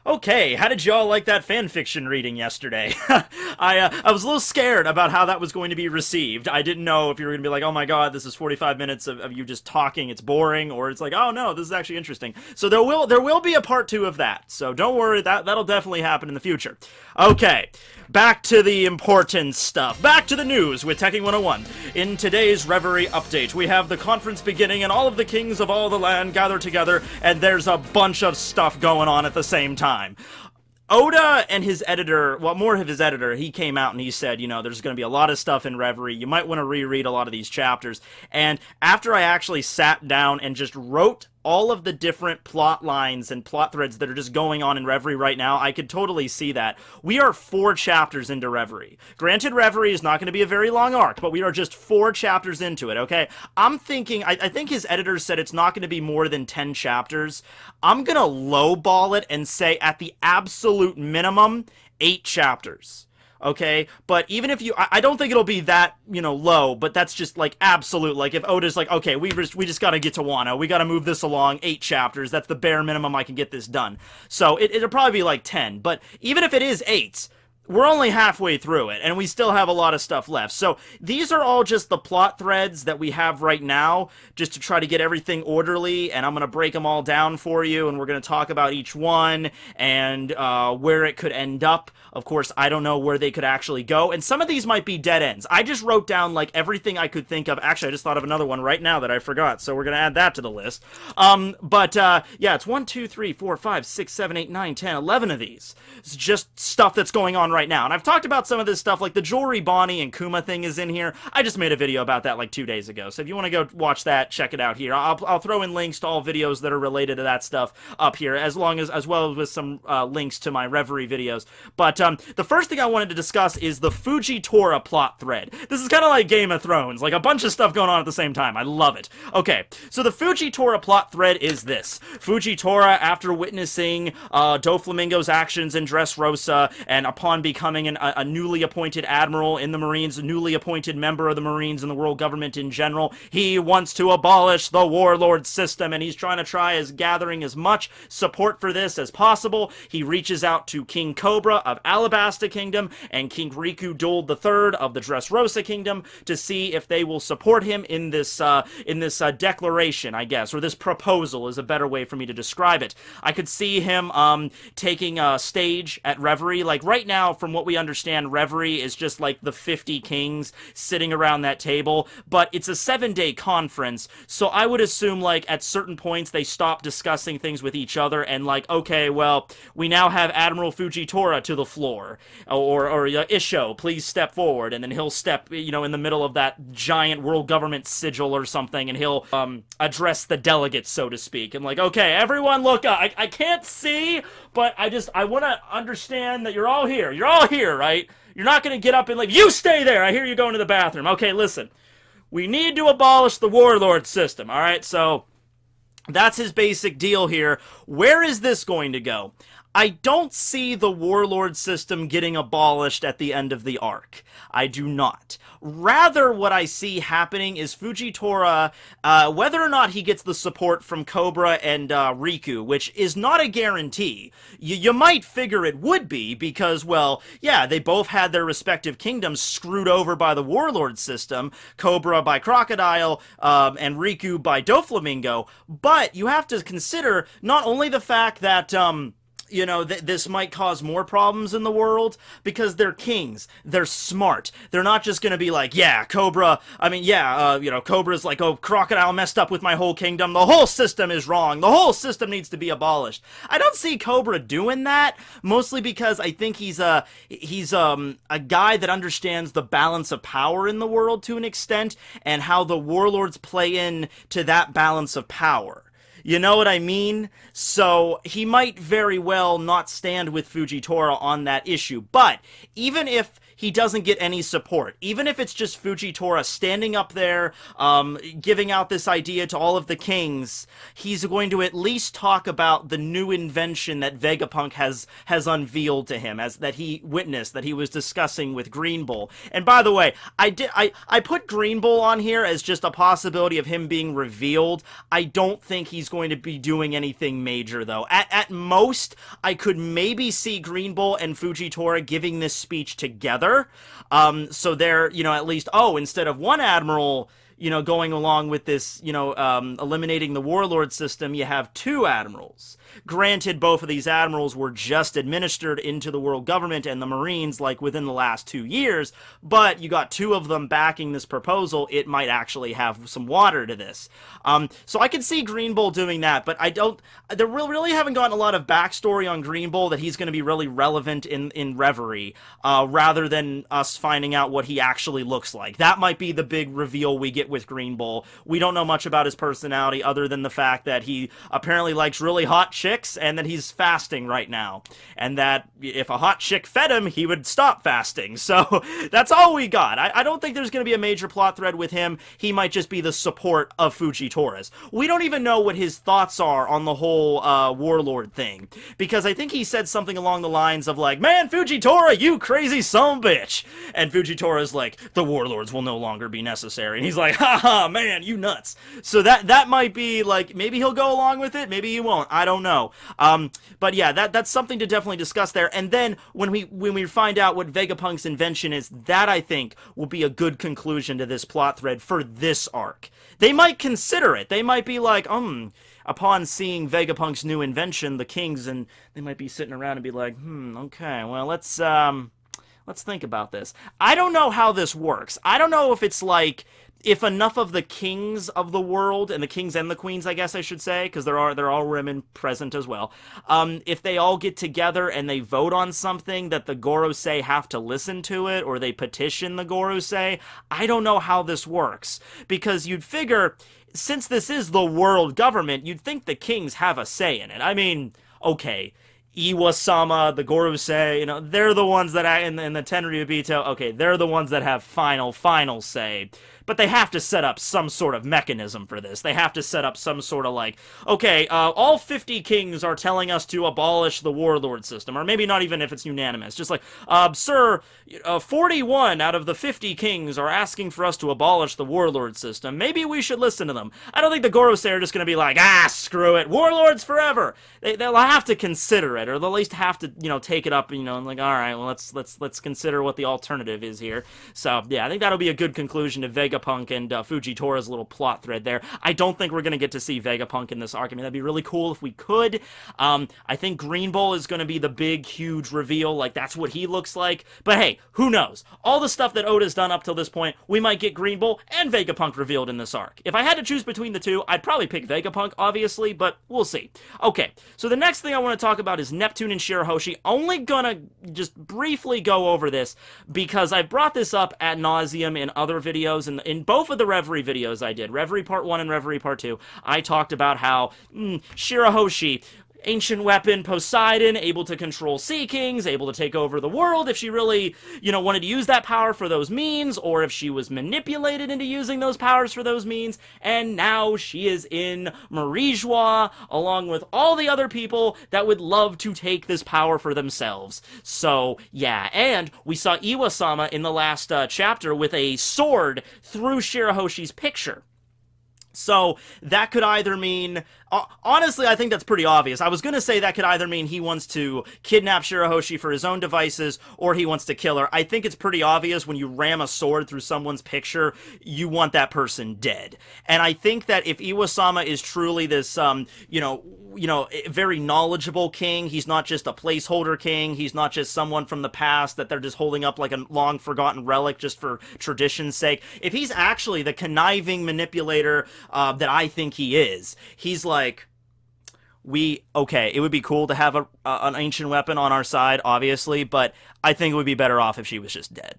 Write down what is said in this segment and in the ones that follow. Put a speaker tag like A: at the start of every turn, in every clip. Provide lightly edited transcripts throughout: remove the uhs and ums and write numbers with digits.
A: Okay, how did y'all like that fanfiction reading yesterday? I was a little scared about how that was going to be received. I didn't know if you were going to be like, oh my god, this is 45 minutes of you just talking, it's boring, or it's like, oh no, this is actually interesting. So there will be a part 2 of that, so don't worry, that'll definitely happen in the future. Okay, back to the important stuff. Back to the news with Tekking101. In today's Reverie update, we have the conference beginning and all of the kings of all the land gather together, and there's a bunch of stuff going on at the same time. Oda and his editor, well, more of his editor, he came out and he said, you know, there's going to be a lot of stuff in Reverie. You might want to reread a lot of these chapters. And after I actually sat down and just wrote all of the different plot lines and plot threads that are just going on in Reverie right now, I could totally see that. We are 4 chapters into Reverie. Granted, Reverie is not going to be a very long arc, but we are just 4 chapters into it, okay? I'm thinking, I think his editor said it's not going to be more than 10 chapters. I'm going to lowball it and say at the absolute minimum, 8 chapters. Okay, but even if I don't think it'll be that, you know, low, but that's just, like, absolute, like, if Oda's like, okay, we just gotta get to Wano, we gotta move this along, 8 chapters, that's the bare minimum I can get this done. So, it'll probably be, like, 10, but even if it is 8, we're only halfway through it, and we still have a lot of stuff left. So, these are all just the plot threads that we have right now, just to try to get everything orderly, and I'm gonna break them all down for you, and we're gonna talk about each one, and where it could end up. Of course, I don't know where they could actually go, and some of these might be dead ends. I just wrote down, like, everything I could think of. Actually, I just thought of another one right now that I forgot, so we're gonna add that to the list. Yeah, it's 1, 2, 3, 4, 5, 6, 7, 8, 9, 10, 11 of these. It's just stuff that's going on right now. And I've talked about some of this stuff, like the Jewelry Bonnie and Kuma thing is in here. I just made a video about that like 2 days ago. So if you want to go watch that, check it out here. I'll throw in links to all videos that are related to that stuff up here, as well as with some links to my Reverie videos. But the first thing I wanted to discuss is the Fujitora plot thread. This is kind of like Game of Thrones, like a bunch of stuff going on at the same time. I love it. Okay, so the Fujitora plot thread is this. Fujitora, after witnessing Doflamingo's actions in Dressrosa, and upon becoming a newly appointed admiral in the Marines, a newly appointed member of the Marines and the world government in general, he wants to abolish the warlord system, and he's gathering as much support for this as possible. He reaches out to King Cobra of Alabasta Kingdom and King Riku Duld III of the Dressrosa Kingdom to see if they will support him in this declaration, I guess, or this proposal is a better way for me to describe it. I could see him taking a stage at Reverie. Like right now, from what we understand, Reverie is just like the 50 kings sitting around that table, but it's a 7-day conference, so I would assume like at certain points they stop discussing things with each other and like, okay, well, we now have Admiral Fujitora to the floor, or Isho, please step forward, and then he'll step, you know, in the middle of that giant world government sigil or something, and he'll address the delegates, so to speak, and like, okay, everyone look up. I can't see, but I want to understand that you're all here. You're all here, right? You're not going to get up and leave. You stay there! I hear you going to the bathroom. Okay, listen. We need to abolish the warlord system, alright? So, that's his basic deal here. Where is this going to go? I don't see the warlord system getting abolished at the end of the arc. I do not. Rather, what I see happening is Fujitora, whether or not he gets the support from Cobra and Riku, which is not a guarantee. You might figure it would be because, well, yeah, they both had their respective kingdoms screwed over by the warlord system, Cobra by Crocodile, and Riku by Doflamingo, but you have to consider not only the fact that, you know, this might cause more problems in the world, because they're kings. They're smart. They're not just gonna be like, yeah, Cobra, you know, Cobra's like, oh, Crocodile messed up with my whole kingdom. The whole system is wrong. The whole system needs to be abolished. I don't see Cobra doing that, mostly because I think he's a guy that understands the balance of power in the world to an extent, and how the warlords play in to that balance of power. You know what I mean? So, he might very well not stand with Fujitora on that issue. But, even if he doesn't get any support. Even if it's just Fujitora standing up there, giving out this idea to all of the kings, he's going to at least talk about the new invention that Vegapunk has unveiled to him, as that he witnessed, that he was discussing with Green Bull. And by the way, I put Green Bull on here as just a possibility of him being revealed. I don't think he's going to be doing anything major, though. At most, I could maybe see Green Bull and Fujitora giving this speech together. So they're, you know, at least, oh, instead of one admiral, you know, going along with this, you know, eliminating the warlord system, you have two admirals. Granted, both of these admirals were just administered into the world government and the Marines, like, within the last 2 years, but you got two of them backing this proposal. It might actually have some water to this. So I could see Green Bull doing that, but I don't, they really haven't gotten a lot of backstory on Green Bull that he's going to be really relevant in Reverie, rather than us finding out what he actually looks like. That might be the big reveal we get with Green Bull. We don't know much about his personality other than the fact that he apparently likes really hot chicks and that he's fasting right now. And that if a hot chick fed him, he would stop fasting. So that's all we got. I don't think there's going to be a major plot thread with him. He might just be the support of Fujitora's. We don't even know what his thoughts are on the whole warlord thing. Because I think he said something along the lines of like, man, Fujitora, you crazy son of a bitch. And Fujitora's like, the warlords will no longer be necessary. And he's like, haha, man, you nuts. So that might be like, maybe he'll go along with it, maybe he won't. I don't know. But yeah, that's something to definitely discuss there. And then when we find out what Vegapunk's invention is, that I think will be a good conclusion to this plot thread for this arc. They might consider it. They might be like, upon seeing Vegapunk's new invention, the kings, and they might be sitting around and be like, okay, well, let's think about this. I don't know how this works. I don't know if it's like, if enough of the kings of the world, and the kings and the queens, I guess I should say, because there are all women present as well, if they all get together and they vote on something that the Gorosei have to listen to it, or they petition the Gorosei, I don't know how this works. Because you'd figure, since this is the world government, you'd think the kings have a say in it. I mean, okay, Iwasama, the Gorosei, you know, they're the ones that, in the Tenryubito, okay, they're the ones that have final say. But they have to set up some sort of mechanism for this. They have to set up some sort of like, okay, all 50 kings are telling us to abolish the warlord system. Or maybe not even if it's unanimous. Just like, sir, 41 out of the 50 kings are asking for us to abolish the warlord system. Maybe we should listen to them. I don't think the Gorosei are just going to be like, screw it, warlords forever. They'll have to consider it, or they'll at least have to, you know, take it up, you know, and like, all right, well, let's consider what the alternative is here. So, yeah, I think that'll be a good conclusion to Vegapunk and Fujitora's little plot thread there. I don't think we're going to get to see Vegapunk in this arc. I mean, that'd be really cool if we could. I think Green Bull is going to be the big, huge reveal. Like, that's what he looks like. But hey, who knows? All the stuff that Oda's done up till this point, we might get Green Bull and Vegapunk revealed in this arc. If I had to choose between the two, I'd probably pick Vegapunk, obviously, but we'll see. Okay, so the next thing I want to talk about is Neptune and Shirahoshi. Only gonna just briefly go over this because I brought this up ad nauseum in other videos, and in both of the Reverie videos I did, Reverie Part 1 and Reverie Part 2, I talked about how Shirahoshi, ancient weapon Poseidon, able to control Sea Kings, able to take over the world if she really, you know, wanted to use that power for those means, or if she was manipulated into using those powers for those means, and now she is in Marijois, along with all the other people that would love to take this power for themselves. So, yeah, and we saw Iwasama in the last chapter with a sword through Shirahoshi's picture. So, that could either mean... honestly, I think that's pretty obvious. I was going to say that could either mean he wants to kidnap Shirahoshi for his own devices, or he wants to kill her. I think it's pretty obvious when you ram a sword through someone's picture, you want that person dead. And I think that if Iwasama is truly this, you know, very knowledgeable king, he's not just a placeholder king, he's not just someone from the past that they're just holding up like a long-forgotten relic just for tradition's sake. If he's actually the conniving manipulator that I think he is, he's like, okay, it would be cool to have an ancient weapon on our side, obviously, but I think it would be better off if she was just dead.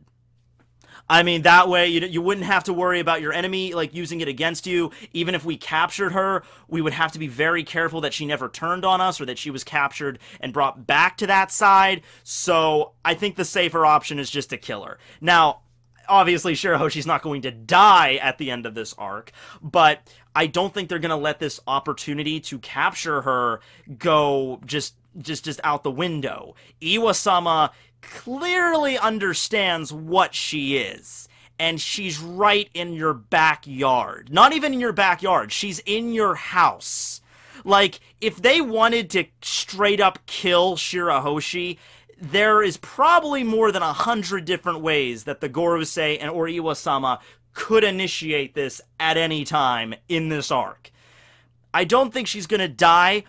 A: I mean, that way you wouldn't have to worry about your enemy, like, using it against you. Even if we captured her, we would have to be very careful that she never turned on us or that she was captured and brought back to that side. So I think the safer option is just to kill her. Now, obviously, Shirahoshi's not going to die at the end of this arc, but I don't think they're going to let this opportunity to capture her go just out the window. Iwasama clearly understands what she is, and she's right in your backyard. Not even in your backyard, she's in your house. Like, if they wanted to straight up kill Shirahoshi, there is probably more than 100 different ways that the Gorosei and or Iwasama could initiate this at any time in this arc. I don't think she's gonna die,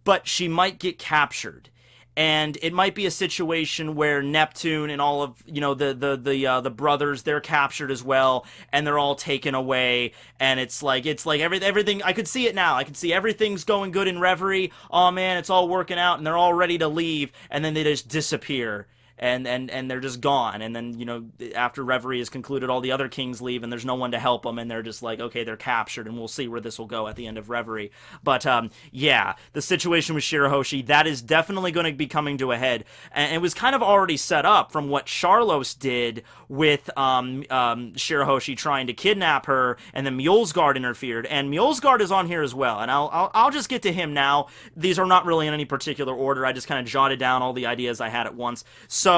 A: but she might get captured. And it might be a situation where Neptune and all of, you know, the brothers, they're captured as well, and they're all taken away, and it's like everything, I could see it now, I could see everything's going good in Reverie, oh man, it's all working out, and they're all ready to leave, and then they just disappear. And they're just gone, and then, you know, after Reverie is concluded, all the other kings leave, and there's no one to help them, and they're just like, okay, they're captured, and we'll see where this will go at the end of Reverie. But, yeah, the situation with Shirahoshi, that is definitely going to be coming to a head, and it was kind of already set up from what Sharlos did with, Shirahoshi trying to kidnap her, and then Mules Guard interfered, and Mules Guard is on here as well, and I'll just get to him now. These are not really in any particular order, I just kind of jotted down all the ideas I had at once. So,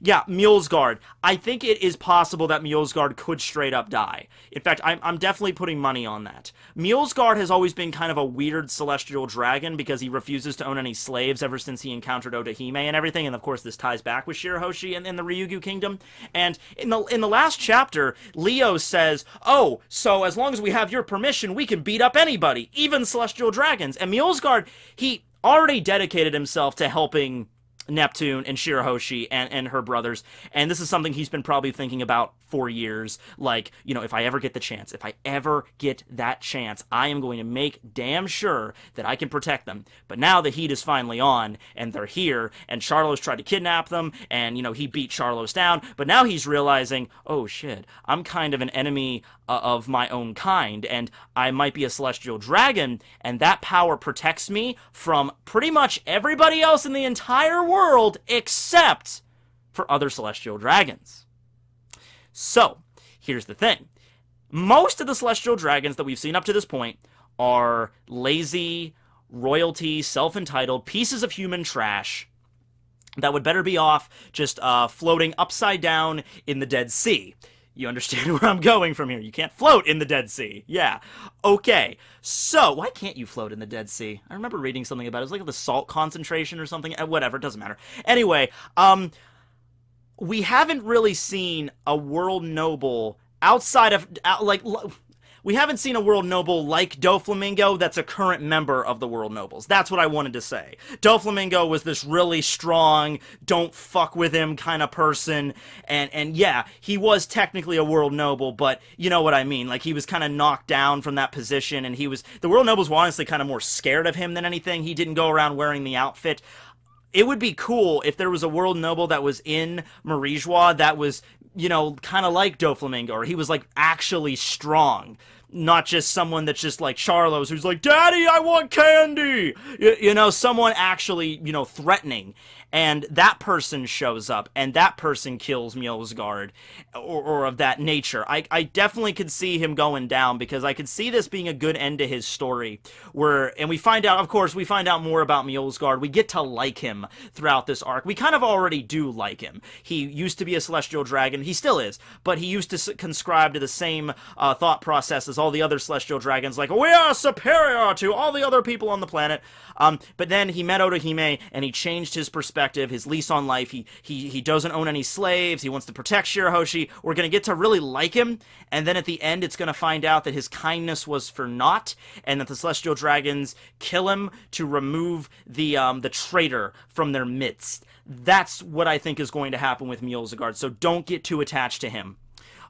A: yeah, Mules Guard. I think it is possible that Mules Guard could straight up die. In fact, I'm definitely putting money on that. Mules Guard has always been kind of a weird celestial dragon because he refuses to own any slaves ever since he encountered Otahime and everything, and of course this ties back with Shirahoshi and the Ryugu Kingdom. And in the last chapter, Leo says, oh, so as long as we have your permission, we can beat up anybody, even celestial dragons. And Mules Guard, he already dedicated himself to helping Neptune and Shirahoshi and her brothers, and this is something he's been probably thinking about for years. Like, you know, if I ever get the chance, if I ever get that chance, I am going to make damn sure that I can protect them. But now the heat is finally on, and they're here, and Sharlos tried to kidnap them, and, you know, he beat Sharlos down, but now he's realizing, oh shit, I'm kind of an enemy of my own kind, and I might be a celestial dragon, and that power protects me from pretty much everybody else in the entire world except for other celestial dragons. So, here's the thing. Most of the celestial dragons that we've seen up to this point are lazy, royalty, self-entitled, pieces of human trash that would better be off just floating upside down in the Dead Sea. You understand where I'm going from here. You can't float in the Dead Sea. Yeah. Okay. So, why can't you float in the Dead Sea? I remember reading something about it. It was like the salt concentration or something. Whatever, it doesn't matter. Anyway, we haven't really seen a world noble outside of, we haven't seen a world noble like Doflamingo that's a current member of the world nobles. That's what I wanted to say. Doflamingo was this really strong, don't fuck with him kind of person, and yeah, he was technically a world noble, but you know what I mean. Like, he was kind of knocked down from that position, and the world nobles were honestly kind of more scared of him than anything. He didn't go around wearing the outfit. It would be cool if there was a world noble that was in Marijois that was, you know, kind of like Doflamingo, or he was, like, actually strong. Not just someone that's just like Sharlos, who's like, Daddy, I want candy! You know, someone actually, you know, threatening. And that person shows up, and that person kills Mules Guard, or of that nature. I definitely could see him going down, because I could see this being a good end to his story, and we find out, of course, we find out more about Mules Guard. We get to like him throughout this arc. We kind of already do like him. He used to be a celestial dragon. He still is, but he used to conscribe to the same thought process as all the other celestial dragons, like, we are superior to all the other people on the planet. But then he met Otahime, and he changed his perspective, his lease on life. He doesn't own any slaves. He wants to protect Shirahoshi. We're going to get to really like him, and then at the end, it's going to find out that his kindness was for naught, and that the celestial dragons kill him to remove the traitor from their midst. That's what I think is going to happen with Mules Guard, so don't get too attached to him.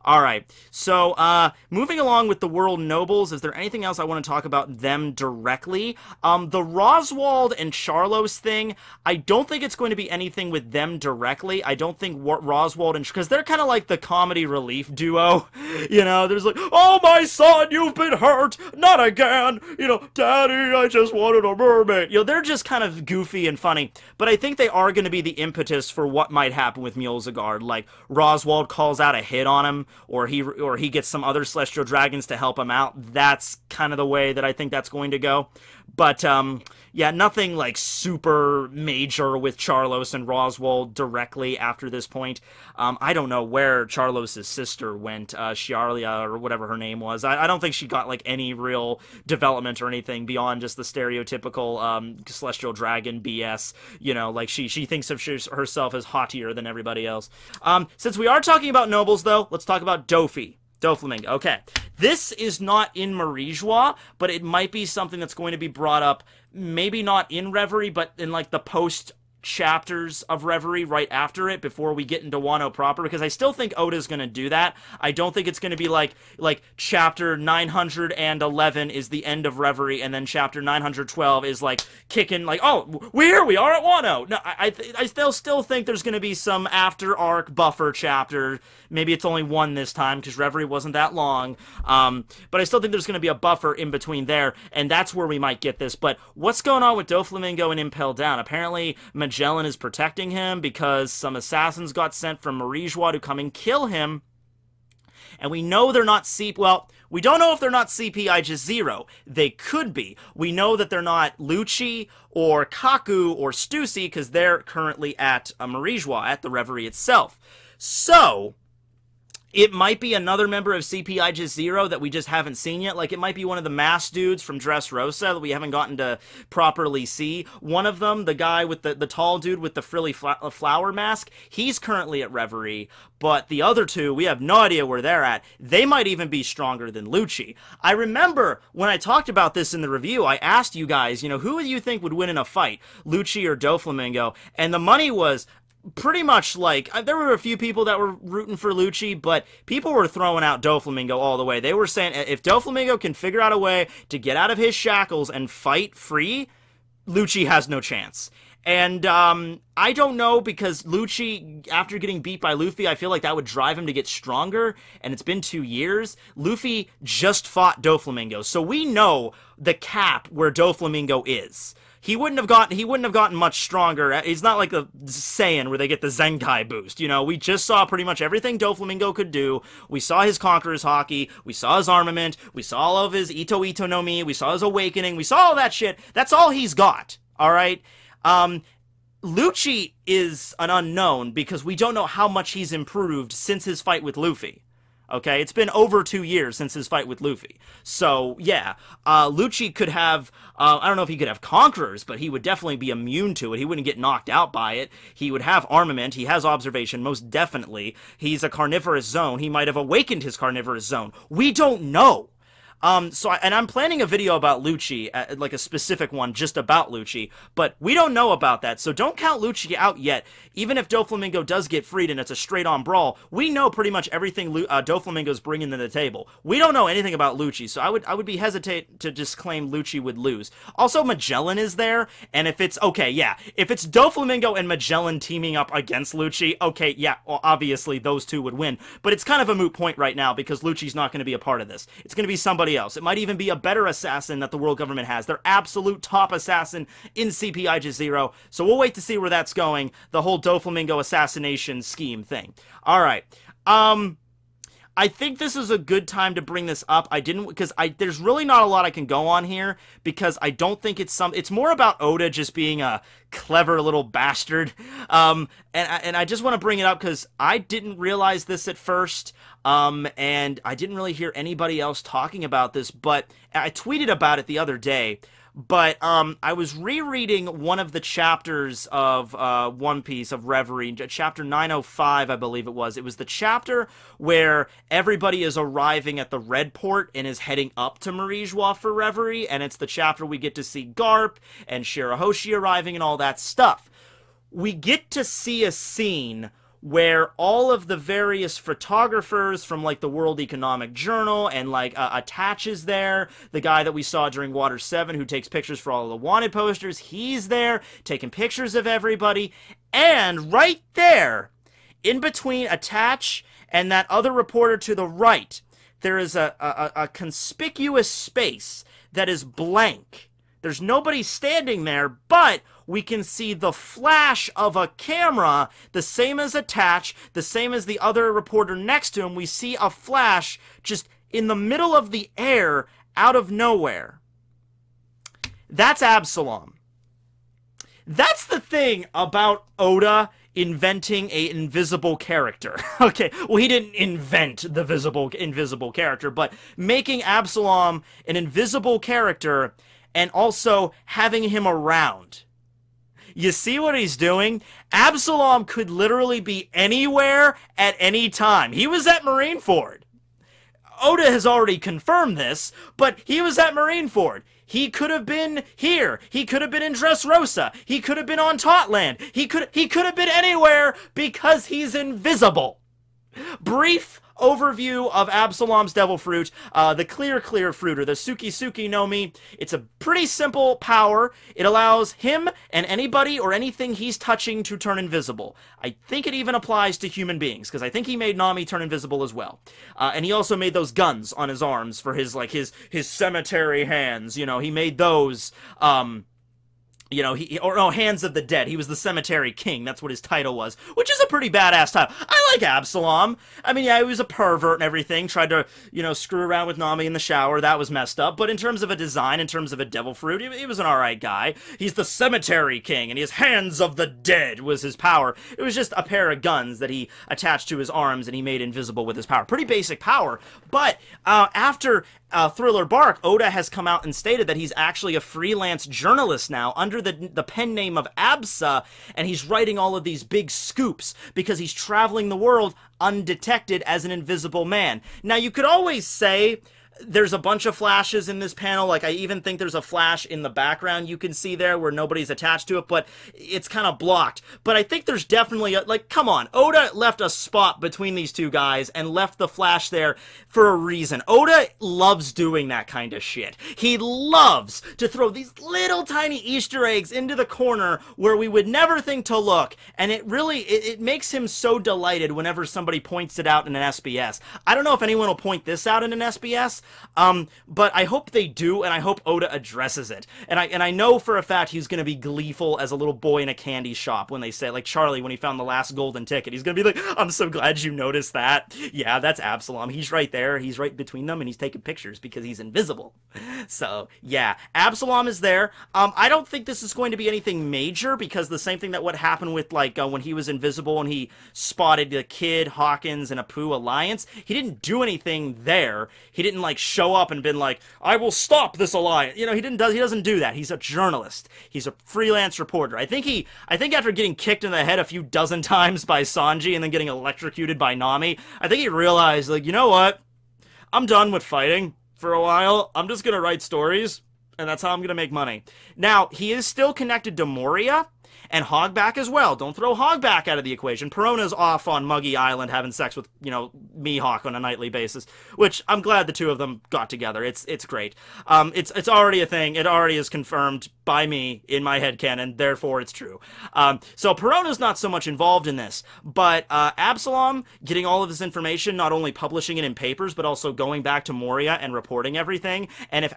A: All right. So, moving along with the World Nobles, is there anything else I want to talk about them directly? The Roswald and Charlos thing, I don't think it's going to be anything with them directly. I don't think Roswald and... because they're kind of like the comedy relief duo. You know, there's like, oh, my son, you've been hurt. Not again. You know, Daddy, I just wanted a mermaid. You know, they're just kind of goofy and funny. But I think they are going to be the impetus for what might happen with Mules Guard. Like, Roswald calls out a hit on him, or he gets some other celestial dragons to help him out. That's kind of the way that I think that's going to go. But, yeah, nothing, like, super major with Charlos and Roswald directly after this point. I don't know where Charlos' sister went, Shiarlia, or whatever her name was. I don't think she got, like, any real development or anything beyond just the stereotypical, celestial dragon BS. You know, like, she thinks of herself as haughtier than everybody else. Since we are talking about nobles, though, let's talk about Dovey Doflamingo. Okay. This is not in Marijois, but it might be something that's going to be brought up, maybe not in Reverie, but in, like, the post chapters of Reverie right after it, before we get into Wano proper, because I still think Oda's going to do that. I don't think it's going to be like chapter 911 is the end of Reverie, and then chapter 912 is like kicking, like, oh, here we are at Wano. No, I still think there's going to be some after arc buffer chapter. Maybe it's only one this time, because Reverie wasn't that long. But I still think there's going to be a buffer in between there, and that's where we might get this. But what's going on with Doflamingo and Impel Down? Apparently, Magellan is protecting him because some assassins got sent from Marijois to come and kill him. And we know they're not well, we don't know if they're not CP just 0. They could be. We know that they're not Lucci or Kaku or Stussy, because they're currently at Marijois, at the Reverie itself. So it might be another member of CPI just 0 that we just haven't seen yet. Like, it might be one of the masked dudes from Dressrosa that we haven't gotten to properly see. One of them, the guy with the tall dude with the frilly flower mask, he's currently at Reverie. But the other two, we have no idea where they're at. They might even be stronger than Lucci. I remember when I talked about this in the review, I asked you guys, you know, who do you think would win in a fight, Lucci or Doflamingo? And the money was pretty much like, there were a few people that were rooting for Lucci, but people were throwing out Doflamingo all the way. They were saying, if Doflamingo can figure out a way to get out of his shackles and fight free, Lucci has no chance. And, I don't know, because Lucci, after getting beat by Luffy, I feel like that would drive him to get stronger, and it's been 2 years. Luffy just fought Doflamingo, so we know the cap where Doflamingo is. He wouldn't have gotten much stronger. He's not like the Saiyan where they get the Zenkai boost. You know, we just saw pretty much everything Doflamingo could do. We saw his Conqueror's Haki. We saw his armament. We saw all of his Ito Ito no Mi. We saw his awakening. We saw all that shit. That's all he's got. All right? Lucci is an unknown because we don't know how much he's improved since his fight with Luffy. Okay, it's been over 2 years since his fight with Luffy. So, yeah, Lucci could have, I don't know if he could have Conquerors, but he would definitely be immune to it. He wouldn't get knocked out by it. He would have armament. He has observation, most definitely. He's a carnivorous zone. He might have awakened his carnivorous zone. We don't know. And I'm planning a video about Lucci, like a specific one just about Lucci, but we don't know about that, so don't count Lucci out yet. Even if Doflamingo does get freed and it's a straight-on brawl, we know pretty much everything Doflamingo's bringing to the table. We don't know anything about Lucci, so I would be hesitant to just claim Lucci would lose. Also, Magellan is there, and if it's, okay, yeah, if it's Doflamingo and Magellan teaming up against Lucci, okay, yeah, well, obviously those two would win, but it's kind of a moot point right now because Lucci's not going to be a part of this. It's going to be somebody else. It might even be a better assassin that the world government has. Their absolute top assassin in CPI just 0. So we'll wait to see where that's going. The whole Doflamingo assassination scheme thing. Alright. I think this is a good time to bring this up. Because there's really not a lot I can go on here, because I don't think it's more about Oda just being a clever little bastard. And I just want to bring it up because I didn't realize this at first, and I didn't really hear anybody else talking about this, but I tweeted about it the other day. But I was rereading one of the chapters of One Piece, of Reverie, chapter 905, I believe it was. It was the chapter where everybody is arriving at the Red Port and is heading up to Marijois for Reverie, and it's the chapter we get to see Garp and Shirahoshi arriving and all that stuff. We get to see a scene where all of the various photographers from like the World Economic Journal and like attaches there. The guy that we saw during Water 7 who takes pictures for all of the wanted posters, he's there taking pictures of everybody. And right there, in between Attach and that other reporter to the right, there is a conspicuous space that is blank. There's nobody standing there, but we can see the flash of a camera, the same as Attach, the same as the other reporter next to him. We see a flash just in the middle of the air, out of nowhere. That's Absalom. That's the thing about Oda inventing an invisible character. Okay, well, he didn't invent the invisible character, but making Absalom an invisible character and also having him around. You see what he's doing? Absalom could literally be anywhere at any time. He was at Marineford. Oda has already confirmed this, but he was at Marineford. He could have been here. He could have been in Dressrosa. He could have been on Totland. He could have been anywhere because he's invisible. Brief overview of Absalom's Devil Fruit, the Clear Fruit, or the Suki no Mi. It's a pretty simple power. It allows him and anybody or anything he's touching to turn invisible. I think it even applies to human beings, because I think he made Nami turn invisible as well. And he also made those guns on his arms for his, like, his cemetery hands, you know, he made those, you know, Hands of the Dead. He was the Cemetery King. That's what his title was, which is a pretty badass title. I like Absalom. I mean, yeah, he was a pervert and everything. Tried to, you know, screw around with Nami in the shower. That was messed up. But in terms of a design, in terms of a Devil Fruit, he was an alright guy. He's the Cemetery King, and his Hands of the Dead was his power. It was just a pair of guns that he attached to his arms and he made invisible with his power. Pretty basic power. But after Thriller Bark, Oda has come out and stated that he's actually a freelance journalist now under the pen name of Absa, and he's writing all of these big scoops because he's traveling the world undetected as an invisible man. Now, you could always say there's a bunch of flashes in this panel. Like, I even think there's a flash in the background you can see there where nobody's attached to it, but it's kind of blocked. But I think there's definitely, like, come on. Oda left a spot between these two guys and left the flash there for a reason. Oda loves doing that kind of shit. He loves to throw these little tiny Easter eggs into the corner where we would never think to look, and it really, it makes him so delighted whenever somebody points it out in an SBS. I don't know if anyone will point this out in an SBS, but I hope they do, and I hope Oda addresses it. And I know for a fact he's gonna be gleeful as a little boy in a candy shop when they say, like Charlie when he found the last golden ticket. He's gonna be like, I'm so glad you noticed that. Yeah, that's Absalom. He's right there. He's right between them, and he's taking pictures because he's invisible. So, yeah, Absalom is there. I don't think this is going to be anything major, because the same thing that what happened with, like, when he was invisible and he spotted the Kid, Hawkins, and Apu alliance, he didn't do anything there. He didn't, like, show up and been like, I will stop this alliance. You know, he doesn't do that. He's a journalist. He's a freelance reporter. I think after getting kicked in the head a few dozen times by Sanji and then getting electrocuted by Nami, I think he realized, like, you know what? I'm done with fighting for a while. I'm just gonna write stories, and that's how I'm gonna make money. Now, he is still connected to Moria and Hogback as well. Don't throw Hogback out of the equation. Perona's off on Muggy Island having sex with, you know, Mihawk on a nightly basis, which I'm glad the two of them got together. It's great. It's already a thing. It already is confirmed by me in my headcanon, therefore it's true. So Perona's not so much involved in this, but Absalom getting all of this information, not only publishing it in papers, but also going back to Moria and reporting everything. And if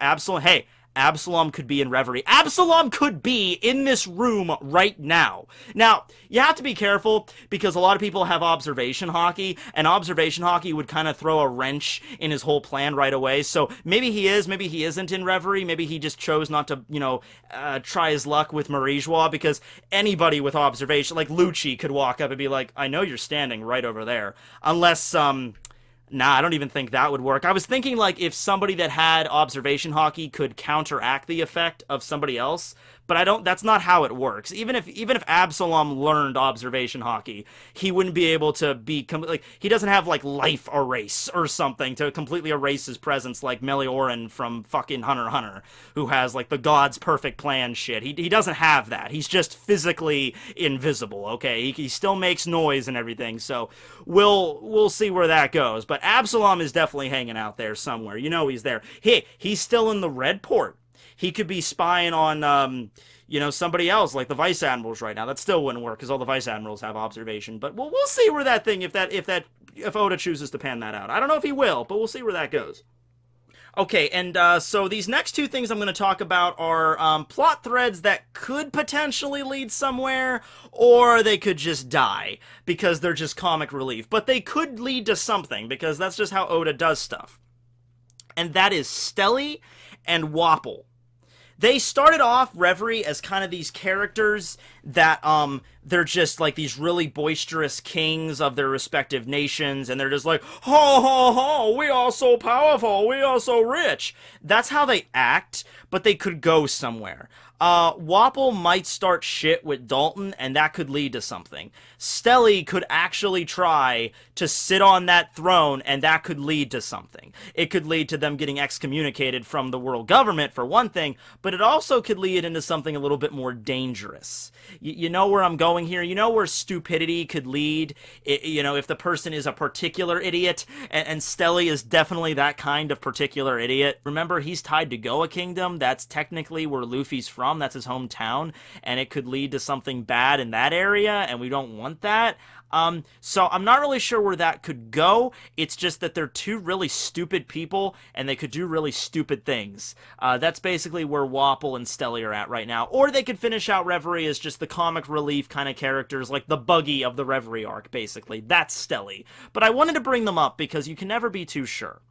A: Absalom could be in Reverie. Absalom could be in this room right now. Now, you have to be careful, because a lot of people have observation hockey, and observation hockey would kind of throw a wrench in his whole plan right away. So maybe he is, maybe he isn't in Reverie. Maybe he just chose not to, you know, try his luck with Marie-Joie, because anybody with observation, like Lucci, could walk up and be like, I know you're standing right over there. Unless, nah, I don't even think that would work. I was thinking, like, if somebody that had observation hockey could counteract the effect of somebody else, but that's not how it works. Even if Absalom learned observation hockey, he wouldn't be able to be like, he doesn't have like life erase or something to completely erase his presence like Melioran from fucking Hunter x Hunter, who has like the God's perfect plan shit. He doesn't have that. He's just physically invisible, okay? He still makes noise and everything, so we'll see where that goes. But Absalom is definitely hanging out there somewhere. You know he's there. Hey, he's still in the Red Port. He could be spying on, you know, somebody else, like the Vice Admirals right now. That still wouldn't work, because all the Vice Admirals have observation. But we'll see where that thing, if Oda chooses to pan that out. I don't know if he will, but we'll see where that goes. Okay, and so these next two things I'm going to talk about are plot threads that could potentially lead somewhere, or they could just die, because they're just comic relief. But they could lead to something, because that's just how Oda does stuff. And that is Steli and Waffle. They started off Reverie as kind of these characters that, they're just like these really boisterous kings of their respective nations, and they're just like, ho, ho, ho, we are so powerful, we are so rich. That's how they act, but they could go somewhere. Waffle might start shit with Dalton, and that could lead to something. Steli could actually try to sit on that throne, and that could lead to something. It could lead to them getting excommunicated from the world government, for one thing, but it also could lead into something a little bit more dangerous. You know where I'm going here? You know where stupidity could lead? You know, if the person is a particular idiot, and Steli is definitely that kind of particular idiot. Remember, he's tied to Goa Kingdom. That's technically where Luffy's from. That's his hometown, and it could lead to something bad in that area, and we don't want that. So I'm not really sure where that could go. It's just that they're two really stupid people, and they could do really stupid things. That's basically where Waffle and Steli are at right now. Or they could finish out Reverie as just the comic relief kind of characters, like the Buggy of the Reverie arc, basically. That's Steli. But I wanted to bring them up because you can never be too sure.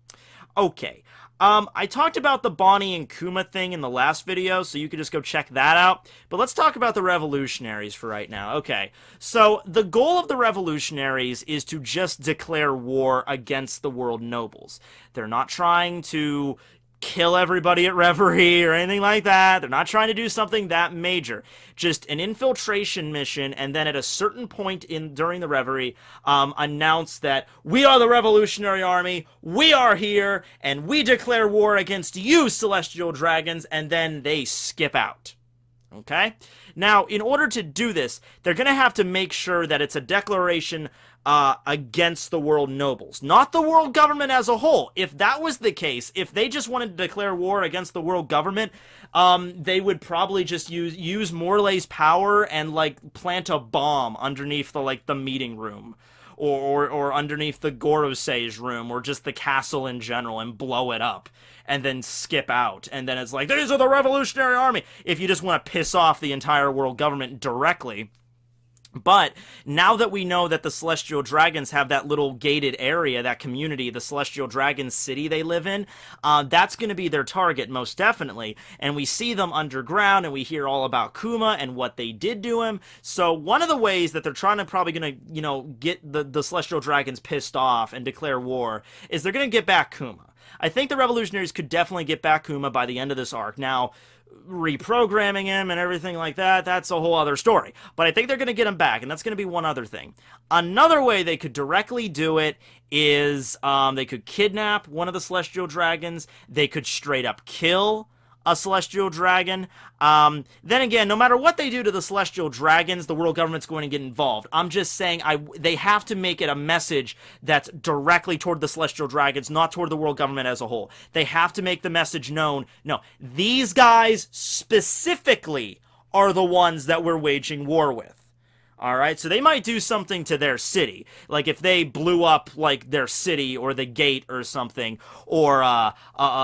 A: Okay. I talked about the Bonnie and Kuma thing in the last video, so you can just go check that out. But let's talk about the Revolutionaries for right now. Okay, so the goal of the Revolutionaries is to just declare war against the world nobles. They're not trying to kill everybody at Reverie or anything like that. They're not trying to do something that major. Just an infiltration mission, and then at a certain point during the Reverie, announce that we are the Revolutionary Army, we are here, and we declare war against you, Celestial Dragons, and then they skip out. Okay? Now, in order to do this, they're going to have to make sure that it's a declaration against the world nobles, not the world government as a whole. If that was the case, if they just wanted to declare war against the world government, they would probably just use Morley's power and like plant a bomb underneath the meeting room, or underneath the Gorosei's room, or just the castle in general, and blow it up, and then skip out. And then it's like, these are the Revolutionary Army, if you just want to piss off the entire world government directly. But now that we know that the Celestial Dragons have that little gated area, that community, the Celestial Dragon city they live in, that's going to be their target, most definitely. And we see them underground, and we hear all about Kuma and what they did to him. So one of the ways that they're probably going to, you know, get the Celestial Dragons pissed off and declare war is they're going to get back Kuma. I think the Revolutionaries could definitely get back Kuma by the end of this arc. Now, reprogramming him and everything like that, that's a whole other story. But I think they're going to get him back, and that's going to be one other thing. Another way they could directly do it is they could kidnap one of the Celestial Dragons. They could straight up kill a Celestial Dragon. Then again, no matter what they do to the Celestial Dragons, the world government's going to get involved. I'm just saying they have to make it a message that's directly toward the Celestial Dragons, not toward the world government as a whole. They have to make the message known, no, these guys specifically are the ones that we're waging war with. Alright, so they might do something to their city. Like if they blew up, like, their city or the gate or something. Or,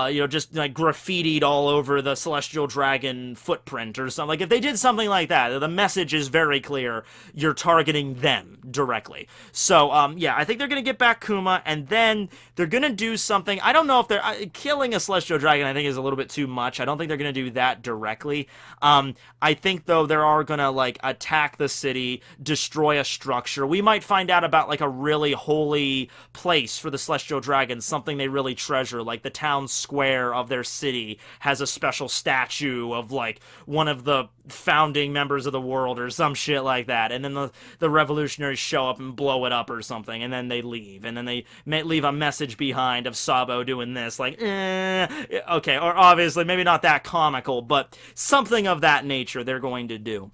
A: you know, just, like, graffitied all over the Celestial Dragon footprint or something. Like, if they did something like that, the message is very clear. You're targeting them directly. So, yeah, I think they're going to get back Kuma, and then they're going to do something. I don't know if they're... killing a Celestial Dragon, I think, is a little bit too much. I don't think they're going to do that directly. I think, though, they are going to, like, attack the city, destroy a structure. We might find out about, like, a really holy place for the Celestial Dragons, something they really treasure, like the town square of their city has a special statue of, like, one of the founding members of the world or some shit like that, and then the Revolutionaries show up and blow it up or something, and then they leave, and then they leave a message behind of Sabo doing this, like, okay, or obviously, maybe not that comical, but something of that nature they're going to do.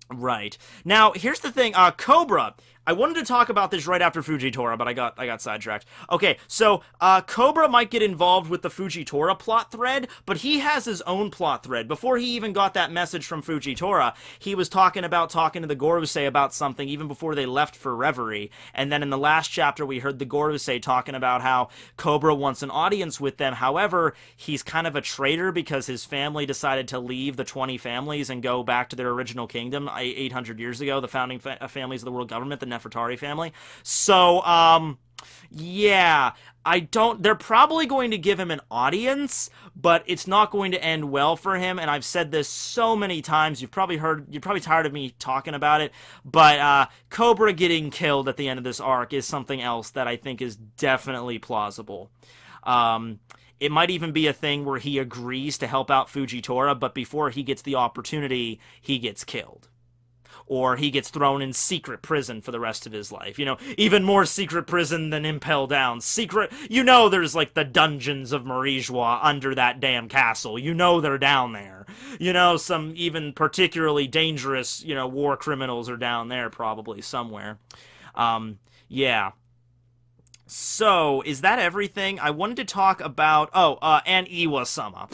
A: Right. Now, here's the thing, Cobra, I wanted to talk about this right after Fujitora, but I got sidetracked. Okay, so, Cobra might get involved with the Fujitora plot thread, but he has his own plot thread. Before he even got that message from Fujitora, he was talking to the Gorosei about something even before they left for Reverie, and then in the last chapter we heard the Gorosei talking about how Cobra wants an audience with them. However, he's kind of a traitor because his family decided to leave the 20 families and go back to their original kingdom 800 years ago, the founding families of the world government, the Nefertari family. So, yeah, they're probably going to give him an audience, but it's not going to end well for him, and I've said this so many times, you're probably tired of me talking about it, but, Cobra getting killed at the end of this arc is something else that I think is definitely plausible. It might even be a thing where he agrees to help out Fujitora, but before he gets the opportunity, he gets killed. Or he gets thrown in secret prison for the rest of his life. You know, even more secret prison than Impel Down. You know there's, like, the dungeons of Marijois under that damn castle. You know they're down there. You know, some even particularly dangerous, you know, war criminals are down there probably somewhere. Yeah. So, is that everything? I wanted to talk about, and Iwa-sama.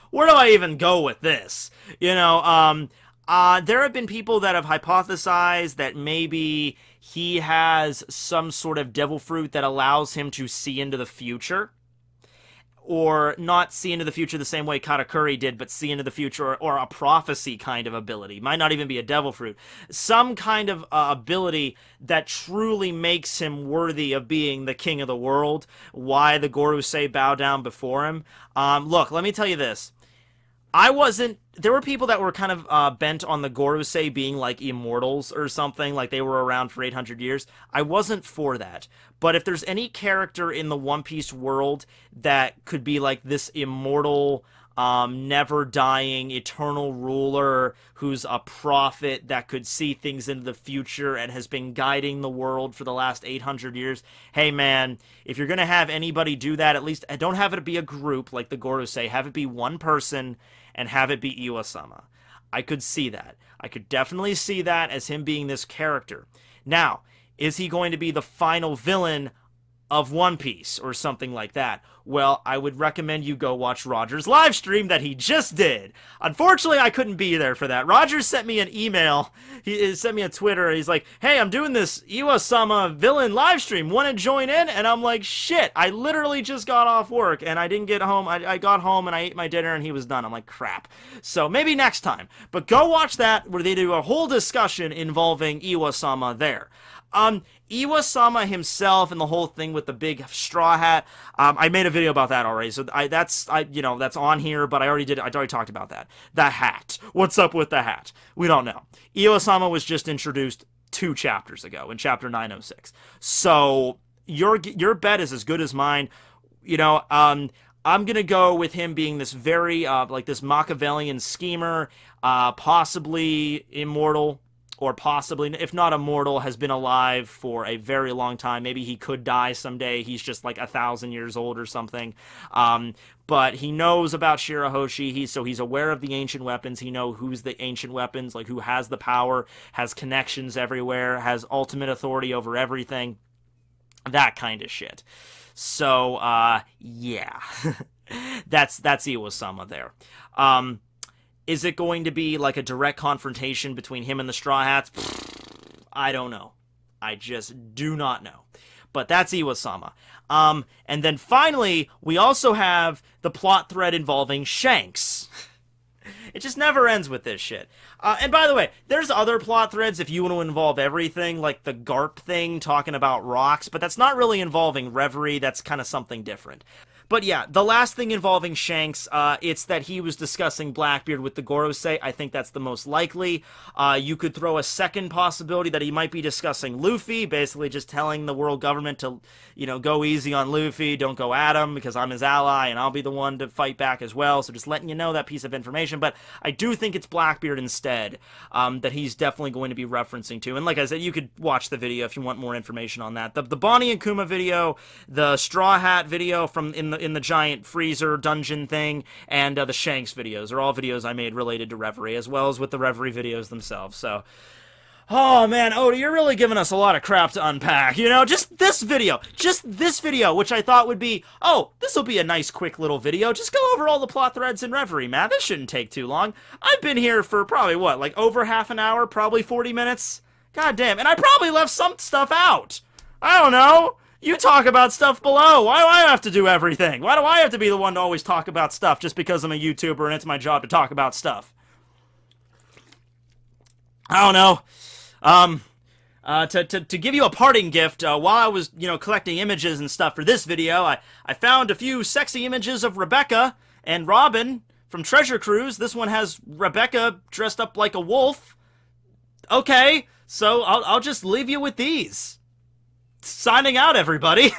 A: Where do I even go with this? You know, there have been people that have hypothesized that maybe he has some sort of devil fruit that allows him to see into the future. Or not see into the future the same way Katakuri did, but see into the future, or a prophecy kind of ability. Might not even be a devil fruit. Some kind of ability that truly makes him worthy of being the king of the world. Why the Gorosei bow down before him. Look, let me tell you this. There were people that were kind of bent on the Gorosei being like immortals or something, like they were around for 800 years. I wasn't for that. But if there's any character in the One Piece world that could be like this immortal, never-dying, eternal ruler who's a prophet that could see things into the future and has been guiding the world for the last 800 years, hey man, if you're going to have anybody do that, at least don't have it be a group like the Gorosei, have it be one person and have it be Iwa-sama. I could see that. I could definitely see that as him being this character. Now, is he going to be the final villain of One Piece or something like that? Well, I would recommend you go watch Roger's live stream that he just did. Unfortunately, I couldn't be there for that. Roger sent me an email. He sent me a Twitter. He's like, hey, I'm doing this Iwa-sama villain live stream. Want to join in? And I'm like, shit, I literally just got off work and I didn't get home. I got home and I ate my dinner and he was done. I'm like, crap. So maybe next time. But go watch that where they do a whole discussion involving Iwa-sama there. Iwa-sama himself and the whole thing with the big straw hat, I made a video about that already, so that's on here, but I already talked about that. The hat. What's up with the hat? We don't know. Iwa-sama was just introduced 2 chapters ago, in chapter 906. So, your bet is as good as mine. You know, I'm gonna go with him being this very, like this Machiavellian schemer, possibly immortal, or possibly, if not immortal, has been alive for a very long time. Maybe he could die someday. He's just like 1,000 years old or something. But he knows about Shirahoshi, so he's aware of the ancient weapons. He knows who's the ancient weapons, like who has the power, has connections everywhere, has ultimate authority over everything. That kind of shit. So, yeah. that's Iwa-sama there. Is it going to be like a direct confrontation between him and the Straw Hats? I don't know. I just do not know. But that's Iwa-sama. And then finally, we also have the plot thread involving Shanks. It just never ends with this shit. And by the way, there's other plot threads if you want to involve everything, like the Garp thing talking about rocks, but that's not really involving Reverie. That's kind of something different. But yeah, the last thing involving Shanks, it's that he was discussing Blackbeard with the Gorosei. I think that's the most likely. You could throw a second possibility that he might be discussing Luffy, basically just telling the world government to, you know, go easy on Luffy, don't go at him, because I'm his ally, and I'll be the one to fight back as well, so just letting you know that piece of information. But I do think it's Blackbeard instead, that he's definitely going to be referencing to. And like I said, you could watch the video if you want more information on that. The Bonnie and Kuma video, the Straw Hat video from in the giant freezer dungeon thing, and the Shanks videos are all videos I made related to Reverie, as well as with the Reverie videos themselves. So, oh man, Oda, you're really giving us a lot of crap to unpack, you know? Just this video, which I thought would be, oh, this will be a nice quick little video. Just go over all the plot threads in Reverie, man. This shouldn't take too long. I've been here for probably, what, like over half an hour, probably 40 minutes? God damn, and I probably left some stuff out. I don't know. You talk about stuff below. Why do I have to do everything? Why do I have to be the one to always talk about stuff just because I'm a YouTuber and it's my job to talk about stuff? I don't know. To give you a parting gift, while I was, you know, collecting images and stuff for this video, I found a few sexy images of Rebecca and Robin from Treasure Cruise. This one has Rebecca dressed up like a wolf. Okay, so I'll just leave you with these. Signing out, everybody.